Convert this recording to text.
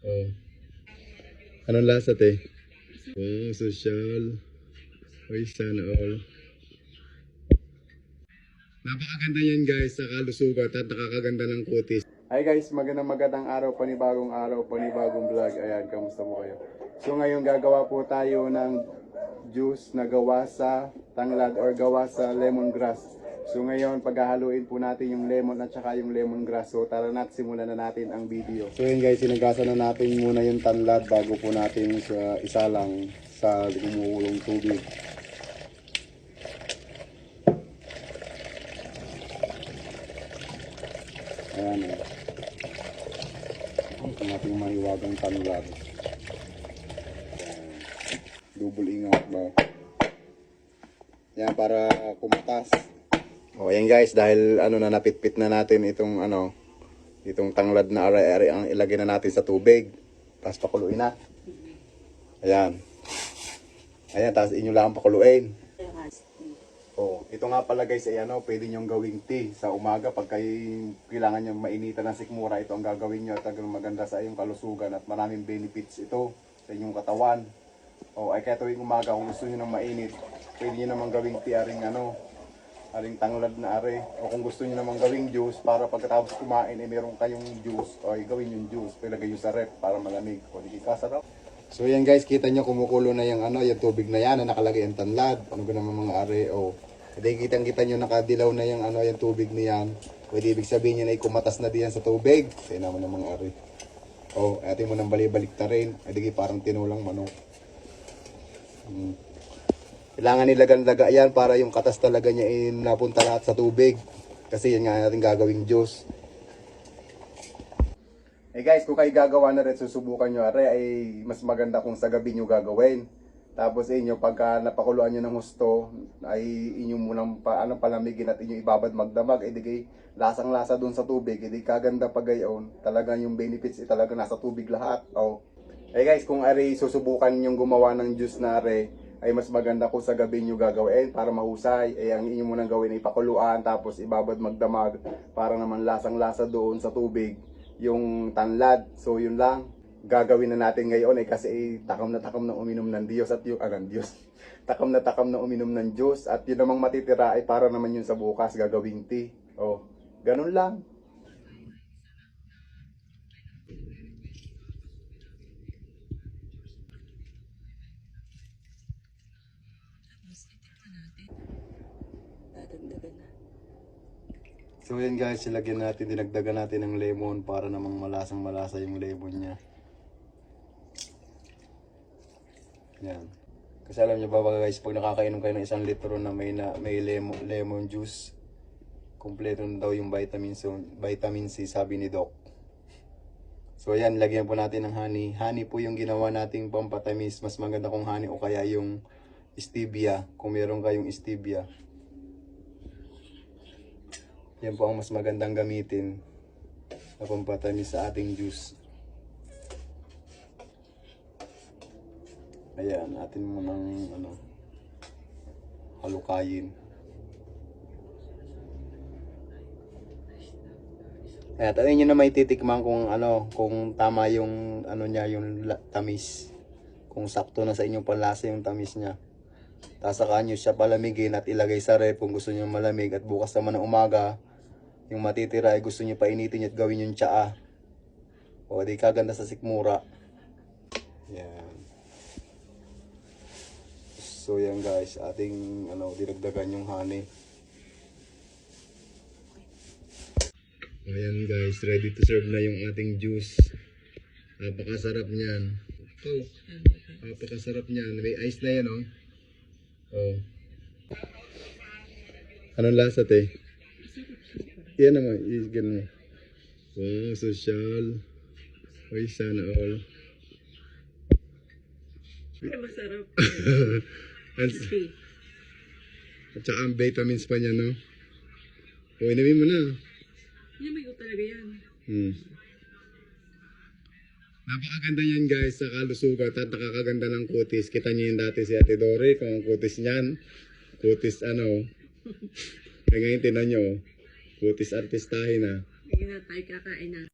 Oh. Anong lasa, te? Wow, social. Uy, sana all. Napakaganda yan guys sa kalusugan at nakakaganda ng kutis. Hi guys, magandang araw, panibagong vlog. Ayan, kamusta po kayo? So ngayon gagawa po tayo ng juice na gawa sa tanglad or gawa sa lemongrass. So ngayon paghahaluin po natin yung lemon at saka yung lemongrass. So tara natin, simulan na natin ang video. So yun guys, sinagasan na natin muna yung tanglad bago po natin sa isa lang sa umuulong tubig. Ayan o. Ang ating mahiwagang tanglad. Double ingat ba? Yan para kumatas. O yan guys, dahil na napitpit na natin itong itong tanglad na ari-ari ang ilagay na natin sa tubig. Tapos pakuluin na. Ayan. Ayan, tapos inyo lang pakuluin. Oh, ito nga pala guys ay pwede nyong gawing tea sa umaga pag kailangan nyo mainitan ng sikmura. Ito ang gagawin nyo at maganda sa iyong kalusugan at maraming benefits ito sa inyong katawan. Oh, ay kaya tuwing umaga kung gusto nyo ng mainit, pwede nyo namang gawing tea aring tanglad na are. O kung gusto nyo namang gawing juice para pagkatapos kumain ay meron kayong juice, o ay gawin yung juice, ilagay nyo sa ref para malamig. O di kasarap. So yan guys, kita nyo kumukulo na yung yung tubig na yan na nakalagay ang tanlad. Ano ba naman mga are o. Hindi kita nyo nakadilaw na yung yung tubig niyan. Pwede ibig sabihin niya na kumatas na diyan sa tubig. Kaya naman ng mga are. O, atin mo nang balik ta rin. Hindi parang tinulang manok. Kailangan nilagan-laga yan para yung katas talaga niya napunta lahat sa tubig. Kasi yan nga natin gagawing juice. Eh guys, kung kayo gagawa na rin, susubukan nyo are, ay mas maganda kung sa gabi nyo gagawin. Tapos inyo, pagka napakuluan nyo ng husto, ay inyo munang palamigin at inyo ibabad magdamag. Eh di lasang-lasa dun sa tubig, eh di kaganda pa gayon. Talaga yung benefits, talaga nasa tubig lahat. Oh. Eh guys, kung are susubukan nyo gumawa ng juice na are, ay mas maganda kung sa gabi nyo gagawin para mahusay. Eh ang inyo munang gawin ay pakuluan, tapos ibabad magdamag para naman lasang-lasa doon sa tubig yung tanlad. So yun lang gagawin na natin ngayon kasi takam na uminom ng Diyos at yung Diyos. Takam na uminom ng Diyos at yun namang matitira ay para naman yun sa bukas gagawing tea. Oh, ganun lang. So yan guys, dinagdagan natin ng lemon para namang malasang malasa yung lemon niya. Yan. Kasi alam niyo ba guys, pag nakakainom kayo ng 1 litro na may lemon juice, kumpleto na daw yung vitamin C sabi ni Doc. So ayan, lagyan po natin ng honey. Honey po yung ginawa nating pampatamis. Mas maganda kung honey o kaya yung stevia, kung meron kayong stevia. Yan po ang mas magandang gamitin na pampatamis sa ating juice. Ayan, atin mo ng halukayin. At ayun nyo na may titikman kung tama yung niya, yung tamis. Kung sakto na sa inyong panlasa yung tamis niya. Tapos saka nyo siya palamigin at ilagay sa ref kung gusto nyo malamig. At bukas naman ng umaga, yung matitira ay gusto nyo painitin at gawin yung tsaa. O di kaganda sa sikmura. Yan. So yan guys, ating dinagdagan yung honey. Ayan guys, ready to serve na yung ating juice. Napakasarap niyan. Oh, napakasarap niyan. May ice na yan, oh. Oh. Anong lasa, te? Yan naman, isgan mo. Wow, social. Uy, sana all. Masarap. At saka ang vitamins pa niya, no? O, inamin mo na. Inamin ko talaga yan. Napakaganda yan guys sa kalusugan at nakakaganda ng kutis. Kita niyo yung dati si Ate Dory, kung ang kutis niyan. Kutis Kaya ngayon tinan nyo, kutis artistahin na. Hindi na tayo kakain na.